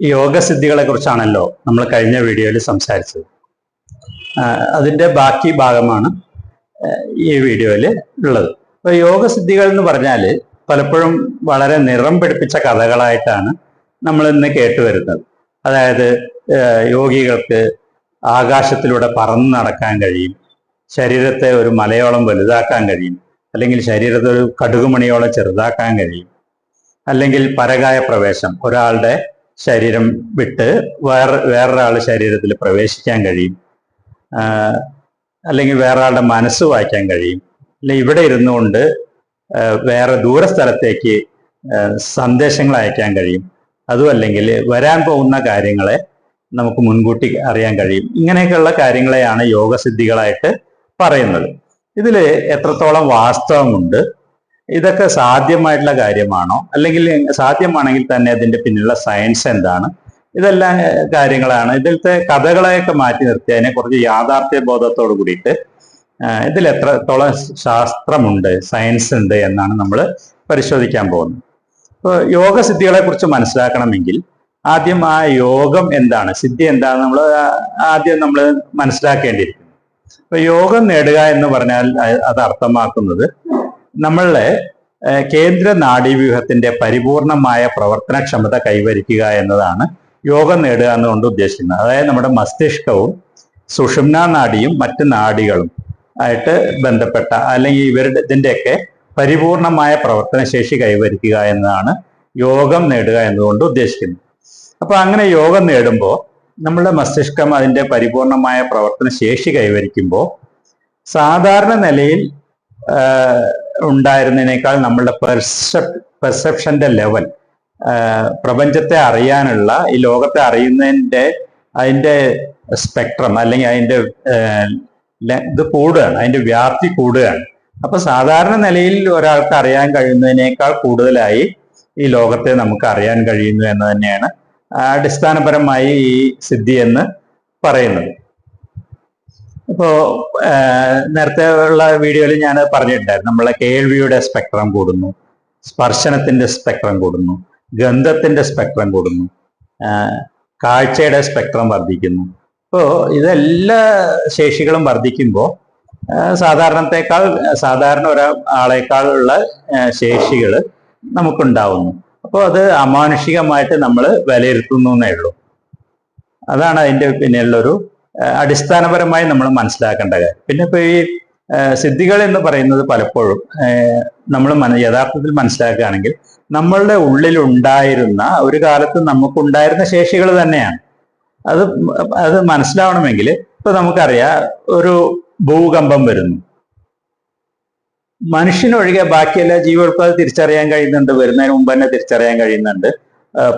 യോഗസിദ്ധികളെ കുറിച്ചാണല്ലോ നമ്മൾ കഴിഞ്ഞ വീഡിയോയിൽ സംസാരിച്ചത്. അതിന്റെ ബാക്കി ഭാഗമാണ് ഈ വീഡിയോയിൽ ഉള്ളത്. അപ്പൊ യോഗസിദ്ധികൾ എന്ന് പറഞ്ഞാൽ പലപ്പോഴും വളരെ നിറം പിടിപ്പിച്ച കഥകളായിട്ടാണ് നമ്മൾ ഇന്ന് കേട്ടുവരുന്നത്. അതായത് യോഗികൾക്ക് ആകാശത്തിലൂടെ പറന്ന് നടക്കാൻ കഴിയും, ശരീരത്തെ ഒരു മലയോളം വലുതാക്കാൻ കഴിയും, അല്ലെങ്കിൽ ശരീരത്തെ ഒരു കടുകുമണിയോളം ചെറുതാക്കാൻ കഴിയും, അല്ലെങ്കിൽ പരകായ പ്രവേശം, ഒരാളുടെ ശരീരം വിട്ട് വേറൊരാളുടെ ശരീരത്തിൽ പ്രവേശിക്കാൻ കഴിയും, അല്ലെങ്കിൽ വേറൊരാളുടെ മനസ്സ് വായിക്കാൻ കഴിയും, അല്ലെങ്കിൽ ഇവിടെ ഇരുന്നു കൊണ്ട് വേറെ ദൂരസ്ഥലത്തേക്ക് സന്ദേശങ്ങൾ അയക്കാൻ കഴിയും, അതും അല്ലെങ്കിൽ വരാൻ പോകുന്ന കാര്യങ്ങളെ നമുക്ക് മുൻകൂട്ടി അറിയാൻ കഴിയും. ഇങ്ങനെയൊക്കെയുള്ള കാര്യങ്ങളെയാണ് യോഗസിദ്ധികളായിട്ട് പറയുന്നത്. ഇതിൽ എത്രത്തോളം വാസ്തവമുണ്ട്, ഇതൊക്കെ സാധ്യമായിട്ടുള്ള കാര്യമാണോ, അല്ലെങ്കിൽ സാധ്യമാണെങ്കിൽ തന്നെ അതിന്റെ പിന്നിലുള്ള സയൻസ് എന്താണ്, ഇതെല്ലാം കാര്യങ്ങളാണ്. ഇതിലത്തെ കഥകളെയൊക്കെ മാറ്റി നിർത്തി അതിനെ കുറച്ച് യാഥാർത്ഥ്യ ബോധത്തോട് കൂടിയിട്ട് ഇതിൽ എത്രത്തോളം ശാസ്ത്രമുണ്ട്, സയൻസ് ഉണ്ട് എന്നാണ് നമ്മൾ പരിശോധിക്കാൻ പോകുന്നത്. ഇപ്പോൾ യോഗസിദ്ധികളെ കുറിച്ച് മനസ്സിലാക്കണമെങ്കിൽ ആദ്യം ആ യോഗം എന്താണ്, സിദ്ധി എന്താണ്, ആദ്യം നമ്മൾ മനസ്സിലാക്കേണ്ടിയിരിക്കുന്നു. അപ്പൊ യോഗം നേടുക എന്ന് പറഞ്ഞാൽ അത് അർത്ഥമാക്കുന്നത് നമ്മളുടെ കേന്ദ്ര നാഡീവ്യൂഹത്തിന്റെ പരിപൂർണമായ പ്രവർത്തനക്ഷമത കൈവരിക്കുക എന്നതാണ് യോഗം നേടുക എന്നുകൊണ്ട് ഉദ്ദേശിക്കുന്നത്. അതായത് നമ്മുടെ മസ്തിഷ്കവും സുഷുമ്നാ നാഡിയും മറ്റ് നാഡികളും ആയിട്ട് ബന്ധപ്പെട്ട, അല്ലെങ്കിൽ ഇതിന്റെയൊക്കെ പരിപൂർണമായ പ്രവർത്തനശേഷി കൈവരിക്കുക എന്നതാണ് യോഗം നേടുക എന്നുകൊണ്ട് ഉദ്ദേശിക്കുന്നത്. അപ്പൊ അങ്ങനെ യോഗം നേടുമ്പോൾ നമ്മളുടെ മസ്തിഷ്കം അതിന്റെ പരിപൂർണമായ പ്രവർത്തന ശേഷി കൈവരിക്കുമ്പോൾ സാധാരണ നിലയിൽ ഉണ്ടായിരുന്നതിനേക്കാൾ നമ്മളുടെ പെർസെപ്ഷന്റെ ലെവൽ, പ്രപഞ്ചത്തെ അറിയാനുള്ള, ഈ ലോകത്തെ അറിയുന്നതിന്റെ അതിന്റെ സ്പെക്ട്രം, അല്ലെങ്കിൽ അതിന്റെ ഇത് കൂടുകയാണ്, അതിന്റെ വ്യാപ്തി കൂടുകയാണ്. അപ്പൊ സാധാരണ നിലയിൽ ഒരാൾക്ക് അറിയാൻ കഴിയുന്നതിനേക്കാൾ കൂടുതലായി ഈ ലോകത്തെ നമുക്ക് അറിയാൻ കഴിയുന്നു എന്ന് തന്നെയാണ് അടിസ്ഥാനപരമായി ഈ സിദ്ധി എന്ന് പറയുന്നത്. ഇപ്പോ നേരത്തെ ഉള്ള വീഡിയോയിൽ ഞാൻ പറഞ്ഞിട്ടുണ്ടായിരുന്നു, നമ്മളെ കേൾവിയുടെ സ്പെക്ട്രം കൂടുന്നു, സ്പർശനത്തിന്റെ സ്പെക്ട്രം കൂടുന്നു, ഗന്ധത്തിന്റെ സ്പെക്ട്രം കൂടുന്നു, കാഴ്ചയുടെ സ്പെക്ട്രം വർദ്ധിക്കുന്നു. അപ്പോൾ ഇതെല്ലാ ശേഷികളും വർദ്ധിക്കുമ്പോൾ സാധാരണ ഒരാളെക്കാളുള്ള ശേഷികൾ നമുക്കുണ്ടാവുന്നു. അപ്പോൾ അത് അമാനുഷികമായിട്ട് നമ്മൾ വിലയിരുത്തുന്നു എന്നേ ഉള്ളൂ. അതാണ് അതിൻ്റെ പിന്നിലുള്ളൊരു അടിസ്ഥാനപരമായി നമ്മൾ മനസ്സിലാക്കേണ്ട കാര്യം. പിന്നെ ഇപ്പോൾ ഈ സിദ്ധികൾ എന്ന് പറയുന്നത് പലപ്പോഴും നമ്മൾ യഥാർത്ഥത്തിൽ മനസ്സിലാക്കുകയാണെങ്കിൽ നമ്മളുടെ ഉള്ളിലുണ്ടായിരുന്ന, ഒരു കാലത്ത് നമുക്കുണ്ടായിരുന്ന ശേഷികൾ തന്നെയാണ്. അത് മനസ്സിലാവണമെങ്കിൽ ഇപ്പൊ നമുക്കറിയാം, ഒരു ഭൂകമ്പം വരുന്നു, മനുഷ്യനൊഴികെ ബാക്കി എല്ലാ ജീവികൾക്കും അത് തിരിച്ചറിയാൻ കഴിയുന്നുണ്ട്, വരുന്നതിന് മുമ്പ് തന്നെ തിരിച്ചറിയാൻ കഴിയുന്നുണ്ട്.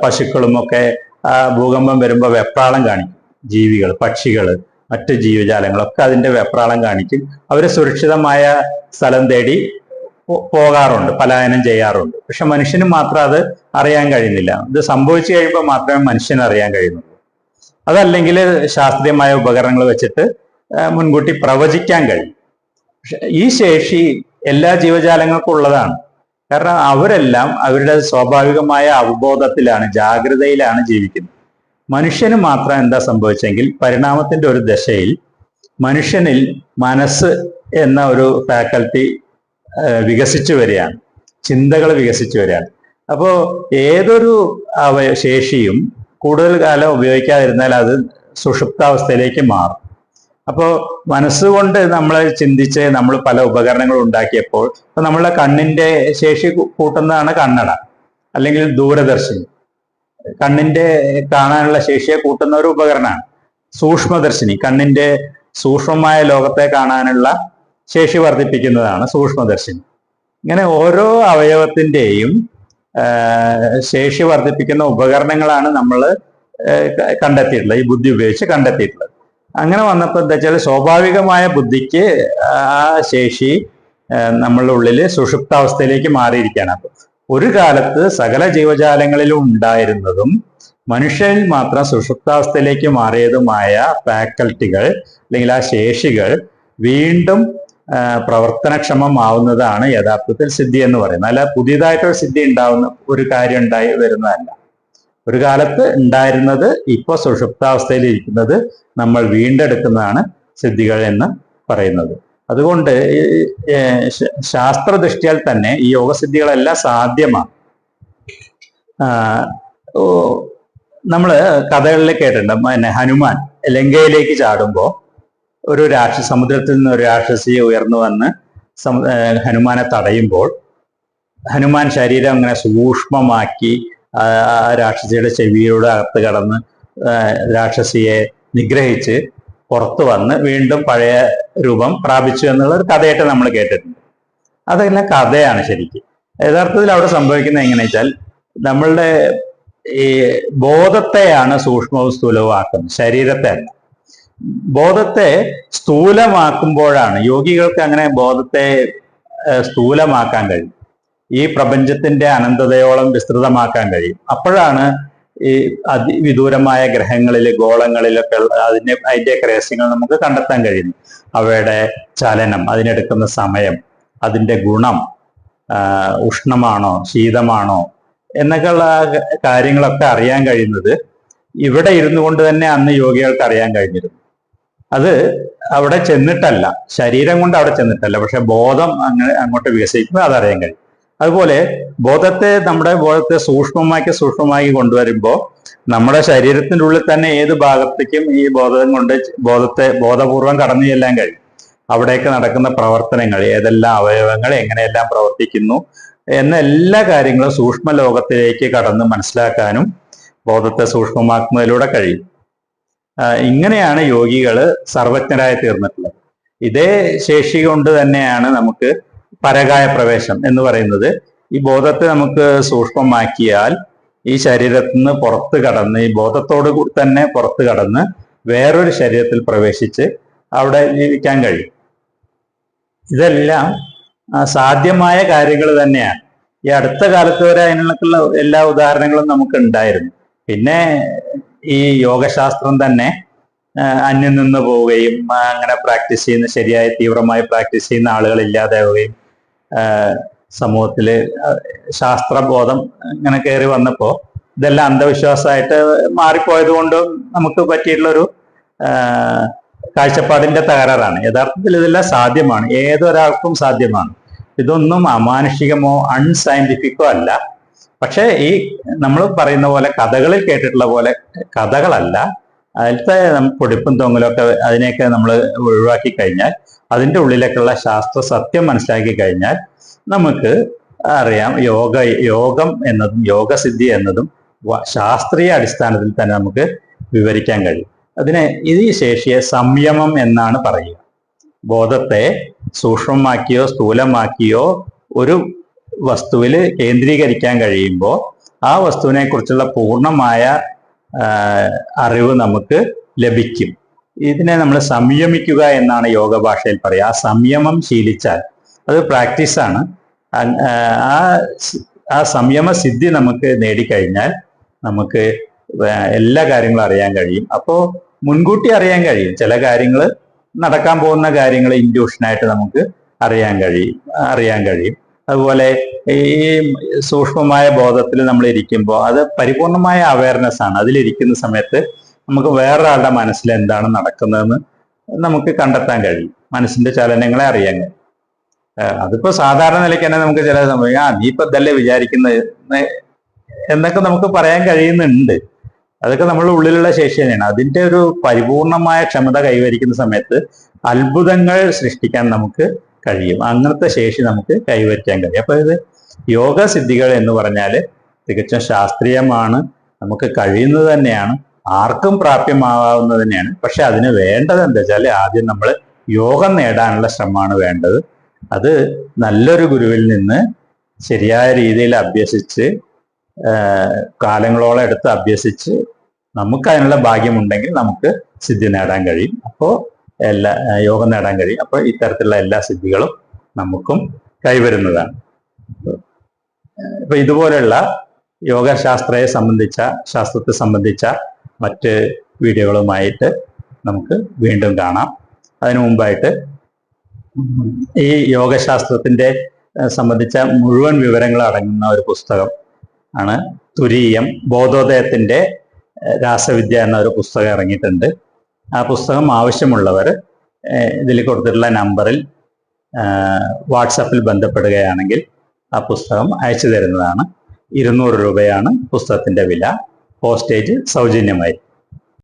പശുക്കളും ഒക്കെ ഭൂകമ്പം വരുമ്പോൾ വെപ്രാളം കാണിക്കും. ജീവികൾ, പക്ഷികൾ, മറ്റ് ജീവജാലങ്ങളൊക്കെ അതിന്റെ വെപ്രാളം കാണിക്കും. അവർ സുരക്ഷിതമായ സ്ഥലം തേടി പോകാറുണ്ട്, പലായനം ചെയ്യാറുണ്ട്. പക്ഷെ മനുഷ്യന് മാത്രം അത് അറിയാൻ കഴിയുന്നില്ല. ഇത് സംഭവിച്ചു കഴിയുമ്പോൾ മാത്രമേ മനുഷ്യന് അറിയാൻ കഴിയുന്നുള്ളൂ. അതല്ലെങ്കിൽ ശാസ്ത്രീയമായ ഉപകരണങ്ങൾ വെച്ചിട്ട് മുൻകൂട്ടി പ്രവചിക്കാൻ കഴിയും. പക്ഷെ ഈ ശേഷി എല്ലാ ജീവജാലങ്ങൾക്കും ഉള്ളതാണ്. കാരണം അവരെല്ലാം അവരുടെ സ്വാഭാവികമായ അവബോധത്തിലാണ്, ജാഗ്രതയിലാണ് ജീവിക്കുന്നത്. മനുഷ്യന് മാത്രം എന്താ സംഭവിച്ചെങ്കിൽ, പരിണാമത്തിന്റെ ഒരു ദശയിൽ മനുഷ്യനിൽ മനസ്സ് എന്ന ഒരു ഫാക്കൽറ്റി വികസിച്ചു വരികയാണ്, ചിന്തകൾ വികസിച്ചു വരികയാണ്. അപ്പോൾ ഏതൊരു ശേഷിയും കൂടുതൽ കാലം ഉപയോഗിക്കാതിരുന്നാൽ അത് സുഷുപ്താവസ്ഥയിലേക്ക് മാറും. അപ്പോൾ മനസ്സുകൊണ്ട് നമ്മൾ ചിന്തിച്ച് നമ്മൾ പല ഉപകരണങ്ങൾ ഉണ്ടാക്കിയപ്പോൾ ഇപ്പൊ നമ്മളെ കണ്ണിന്റെ ശേഷി കൂട്ടുന്നതാണ് കണ്ണട, അല്ലെങ്കിൽ ദൂരദർശിനി. കണ്ണിന്റെ കാണാനുള്ള ശേഷിയെ കൂട്ടുന്ന ഒരു ഉപകരണമാണ്. സൂക്ഷ്മദർശിനി കണ്ണിന്റെ സൂക്ഷ്മമായ ലോകത്തെ കാണാനുള്ള ശേഷി വർദ്ധിപ്പിക്കുന്നതാണ് സൂക്ഷ്മദർശിനി. ഇങ്ങനെ ഓരോ അവയവത്തിന്റെയും ശേഷി വർദ്ധിപ്പിക്കുന്ന ഉപകരണങ്ങളാണ് നമ്മൾ കണ്ടെത്തിയിട്ടുള്ളത്, ഈ ബുദ്ധി ഉപയോഗിച്ച് കണ്ടെത്തിയിട്ടുള്ളത്. അങ്ങനെ വന്നപ്പോൾ എന്താ വെച്ചാൽ, സ്വാഭാവികമായ ബുദ്ധിക്ക് ആ ശേഷി നമ്മളുടെ ഉള്ളിൽ സുഷുപ്താവസ്ഥയിലേക്ക് മാറിയിരിക്കുകയാണ്. അപ്പൊ ഒരു കാലത്ത് സകല ജീവജാലങ്ങളിലും ഉണ്ടായിരുന്നതും മനുഷ്യനിൽ മാത്രം സുഷുപ്താവസ്ഥയിലേക്ക് മാറിയതുമായ ഫാക്കൽറ്റികൾ, അല്ലെങ്കിൽ ആ ശേഷികൾ വീണ്ടും പ്രവർത്തനക്ഷമമാവുന്നതാണ് യഥാർത്ഥത്തിൽ സിദ്ധി എന്ന് പറയുന്നത്. അല്ല പുതിയതായിട്ടൊരു സിദ്ധി ഉണ്ടാവുന്ന ഒരു കാര്യം ഉണ്ടായി വരുന്നതല്ല. ഒരു കാലത്ത് ഉണ്ടായിരുന്നത് ഇപ്പൊ സുഷുപ്താവസ്ഥയിൽ ഇരിക്കുന്നത് നമ്മൾ വീണ്ടെടുക്കുന്നതാണ് സിദ്ധികൾ എന്ന് പറയുന്നത്. അതുകൊണ്ട് ശാസ്ത്രദൃഷ്ടിയാൽ തന്നെ ഈ യോഗസിദ്ധികളെല്ലാം സാധ്യമാണ്. നമ്മള് കഥകളിൽ കേട്ടിട്ടുണ്ട്, പിന്നെ ഹനുമാൻ ലങ്കയിലേക്ക് ചാടുമ്പോൾ ഒരു സമുദ്രത്തിൽ നിന്ന് ഒരു രാക്ഷസി ഉയർന്നു വന്ന് ഹനുമാനെ തടയുമ്പോൾ ഹനുമാൻ ശരീരം അങ്ങനെ സൂക്ഷ്മമാക്കി രാക്ഷസിയുടെ ചെവിയിലൂടെ അകത്ത് കടന്ന് രാക്ഷസിയെ നിഗ്രഹിച്ച് പുറത്തു വന്ന് വീണ്ടും പഴയ രൂപം പ്രാപിച്ചു എന്നുള്ള ഒരു കഥയായിട്ട് നമ്മൾ കേട്ടിട്ടുണ്ട്. അതെല്ലാം കഥയാണ് ശരിക്കും. യഥാർത്ഥത്തിൽ അവിടെ സംഭവിക്കുന്നത് എങ്ങനെയാ വെച്ചാൽ നമ്മളുടെ ഈ ബോധത്തെയാണ് സൂക്ഷ്മവും സ്ഥൂലവും ആക്കുന്നത്, ശരീരത്തെ അല്ല. ബോധത്തെ സ്ഥൂലമാക്കുമ്പോഴാണ് യോഗികൾക്ക് അങ്ങനെ ബോധത്തെ സ്ഥൂലമാക്കാൻ കഴിയും, ഈ പ്രപഞ്ചത്തിന്റെ അനന്തതയോളം വിസ്തൃതമാക്കാൻ കഴിയും. അപ്പോഴാണ് ഈ അതിവിദൂരമായ ഗ്രഹങ്ങളിൽ ഗോളങ്ങളിലൊക്കെ അതിൻ്റെയൊക്കെ രഹസ്യങ്ങൾ നമുക്ക് കണ്ടെത്താൻ കഴിയുന്നു. അവയുടെ ചലനം, അതിനെടുക്കുന്ന സമയം, അതിൻ്റെ ഗുണം, ഉഷ്ണമാണോ ശീതമാണോ എന്നൊക്കെയുള്ള കാര്യങ്ങളൊക്കെ അറിയാൻ കഴിയുന്നത് ഇവിടെ ഇരുന്നു കൊണ്ട് തന്നെ അന്ന് യോഗികൾക്ക് അറിയാൻ കഴിഞ്ഞിരുന്നു. അത് അവിടെ ചെന്നിട്ടല്ല, ശരീരം കൊണ്ട് അവിടെ ചെന്നിട്ടല്ല, പക്ഷെ ബോധം അങ്ങോട്ട് വികസിക്കുമ്പോൾ അതറിയാൻ കഴിയും. അതുപോലെ നമ്മുടെ ബോധത്തെ സൂക്ഷ്മമാക്കി കൊണ്ടുവരുമ്പോൾ നമ്മുടെ ശരീരത്തിൻ്റെ ഉള്ളിൽ തന്നെ ഏത് ഭാഗത്തേക്കും ഈ ബോധം കൊണ്ട് ബോധപൂർവം കടന്നു ചെല്ലാൻ കഴിയും. അവിടേക്ക് നടക്കുന്ന പ്രവർത്തനങ്ങൾ, ഏതെല്ലാം അവയവങ്ങൾ എങ്ങനെയെല്ലാം പ്രവർത്തിക്കുന്നു എന്ന എല്ലാ കാര്യങ്ങളും സൂക്ഷ്മ ലോകത്തിലേക്ക് കടന്ന് മനസ്സിലാക്കാനും ബോധത്തെ സൂക്ഷ്മമാക്കുന്നതിലൂടെ കഴിയും. ഇങ്ങനെയാണ് യോഗികൾ സർവജ്ഞരായി തീർന്നിട്ടുള്ളത്. ഇതേ ശേഷി കൊണ്ട് തന്നെയാണ് നമുക്ക് പരകായ പ്രവേശം എന്ന് പറയുന്നത്. ഈ ബോധത്തെ നമുക്ക് സൂക്ഷ്മമാക്കിയാൽ ഈ ശരീരത്തിൽ നിന്ന് പുറത്ത് കടന്ന്, ഈ ബോധത്തോട് കൂടി തന്നെ പുറത്ത് കടന്ന് വേറൊരു ശരീരത്തിൽ പ്രവേശിച്ച് അവിടെ ജീവിക്കാൻ കഴിയും. ഇതെല്ലാം സാധ്യമായ കാര്യങ്ങൾ തന്നെയാണ്. ഈ അടുത്ത കാലത്ത് വരെ അതിനുള്ള എല്ലാ ഉദാഹരണങ്ങളും നമുക്ക് ഉണ്ടായിരുന്നു. പിന്നെ ഈ യോഗശാസ്ത്രം തന്നെ അന്യം നിന്ന് പോവുകയും അങ്ങനെ പ്രാക്ടീസ് ചെയ്യുന്ന, ശരിയായി തീവ്രമായി പ്രാക്ടീസ് ചെയ്യുന്ന ആളുകൾ ഇല്ലാതാവുകയും സമൂഹത്തിൽ ശാസ്ത്രബോധം ഇങ്ങനെ കയറി വന്നപ്പോൾ ഇതെല്ലാം അന്ധവിശ്വാസമായിട്ട് മാറിപ്പോയത് കൊണ്ടും നമുക്ക് പറ്റിയിട്ടുള്ളൊരു കാഴ്ചപ്പാടിന്റെ തകരാറാണ്. യഥാർത്ഥത്തിൽ ഇതെല്ലാം സാധ്യമാണ്, ഏതൊരാൾക്കും സാധ്യമാണ്. ഇതൊന്നും അമാനുഷികമോ അൺസയന്റിഫിക്കോ അല്ല. പക്ഷേ ഈ നമ്മൾ പറയുന്ന പോലെ കഥകളിൽ കേട്ടിട്ടുള്ള പോലെ കഥകളല്ല. അതിലത്തെ പൊടിപ്പും തൊങ്ങലൊക്കെ അതിനെയൊക്കെ നമ്മൾ ഒഴിവാക്കി കഴിഞ്ഞാൽ, അതിൻ്റെ ഉള്ളിലേക്കുള്ള ശാസ്ത്ര സത്യം മനസ്സിലാക്കി കഴിഞ്ഞാൽ നമുക്ക് അറിയാം യോഗം എന്നതും യോഗസിദ്ധി എന്നതും ശാസ്ത്രീയ അടിസ്ഥാനത്തിൽ തന്നെ നമുക്ക് വിവരിക്കാൻ കഴിയും. ഈ ശേഷിയെ സംയമം എന്നാണ് പറയുക. ബോധത്തെ സൂക്ഷ്മമാക്കിയോ സ്ഥൂലമാക്കിയോ ഒരു വസ്തുവിൽ കേന്ദ്രീകരിക്കാൻ കഴിയുമ്പോൾ ആ വസ്തുവിനെ കുറിച്ചുള്ള പൂർണ്ണമായ അറിവ് നമുക്ക് ലഭിക്കും. ഇതിനെ നമ്മൾ സംയമിക്കുക എന്നാണ് യോഗ ഭാഷയിൽ പറയുക. ആ സംയമം ശീലിച്ചാൽ, അത് പ്രാക്ടീസാണ്. ആ സംയമ സിദ്ധി നമുക്ക് നേടിക്കഴിഞ്ഞാൽ നമുക്ക് എല്ലാ കാര്യങ്ങളും അറിയാൻ കഴിയും. അപ്പോൾ മുൻകൂട്ടി അറിയാൻ കഴിയും. ചില കാര്യങ്ങൾ, നടക്കാൻ പോകുന്ന കാര്യങ്ങൾ ഇൻഡ്യൂഷനായിട്ട് നമുക്ക് അറിയാൻ കഴിയും. അതുപോലെ ഈ സൂക്ഷ്മമായ ബോധത്തിൽ നമ്മൾ ഇരിക്കുമ്പോൾ അത് പരിപൂർണമായ അവയർനെസ് ആണ്. അതിലിരിക്കുന്ന സമയത്ത് നമുക്ക് വേറൊരാളുടെ മനസ്സിൽ എന്താണ് നടക്കുന്നതെന്ന് നമുക്ക് കണ്ടെത്താൻ കഴിയും. മനസ്സിന്റെ ചലനങ്ങളെ അറിയാൻ കഴിയും. അതിപ്പോ സാധാരണ നിലയ്ക്ക് തന്നെ നമുക്ക് ചില സമയം നീ ഇപ്പൊ ഇതല്ലേ വിചാരിക്കുന്നത് എന്നൊക്കെ നമുക്ക് പറയാൻ കഴിയുന്നുണ്ട്. അതൊക്കെ നമ്മുടെ ഉള്ളിലുള്ള ശേഷി തന്നെയാണ്. അതിന്റെ ഒരു പരിപൂർണമായ ക്ഷമത കൈവരിക്കുന്ന സമയത്ത് അത്ഭുതങ്ങൾ സൃഷ്ടിക്കാൻ നമുക്ക് കഴിയും. അങ്ങനത്തെ ശേഷി നമുക്ക് കൈവരിക്കാൻ കഴിയും. അപ്പൊ ഇത് യോഗസിദ്ധികൾ എന്ന് പറഞ്ഞാൽ തികച്ചും ശാസ്ത്രീയമാണ്, നമുക്ക് കഴിയുന്നത് തന്നെയാണ്, ആർക്കും പ്രാപ്യമാവുന്നത് തന്നെയാണ്. പക്ഷെ അതിന് വേണ്ടത് എന്താ വെച്ചാൽ ആദ്യം നമ്മൾ യോഗം നേടാനുള്ള ശ്രമമാണ് വേണ്ടത്. അത് നല്ലൊരു ഗുരുവിൽ നിന്ന് ശരിയായ രീതിയിൽ അഭ്യസിച്ച് കാലങ്ങളോളം എടുത്ത് അഭ്യസിച്ച് നമുക്ക് അതിനുള്ള ഭാഗ്യമുണ്ടെങ്കിൽ നമുക്ക് സിദ്ധി നേടാൻ കഴിയും. അപ്പോൾ യോഗം നേടാൻ കഴിയും. അപ്പോൾ ഇത്തരത്തിലുള്ള എല്ലാ സിദ്ധികളും നമുക്കും കൈവരുന്നതാണ്. ഇപ്പൊ ഇതുപോലെയുള്ള ശാസ്ത്രത്തെ സംബന്ധിച്ച മറ്റ് വീഡിയോകളുമായിട്ട് നമുക്ക് വീണ്ടും കാണാം. അതിനു മുമ്പായിട്ട് ഈ യോഗശാസ്ത്രത്തിന്റെ സംബന്ധിച്ച മുഴുവൻ വിവരങ്ങൾ അടങ്ങുന്ന ഒരു പുസ്തകം ആണ് തുരീയം, ബോധോദയത്തിൻ്റെ രാസവിദ്യ എന്നൊരു പുസ്തകം ഇറങ്ങിയിട്ടുണ്ട്. ആ പുസ്തകം ആവശ്യമുള്ളവർ ഇതിൽ കൊടുത്തിട്ടുള്ള നമ്പറിൽ വാട്സാപ്പിൽ ബന്ധപ്പെടുകയാണെങ്കിൽ ആ പുസ്തകം അയച്ചു തരുന്നതാണ്. 200 രൂപയാണ് പുസ്തകത്തിൻ്റെ വില. പോസ്റ്റേജ് സൗജന്യമായി.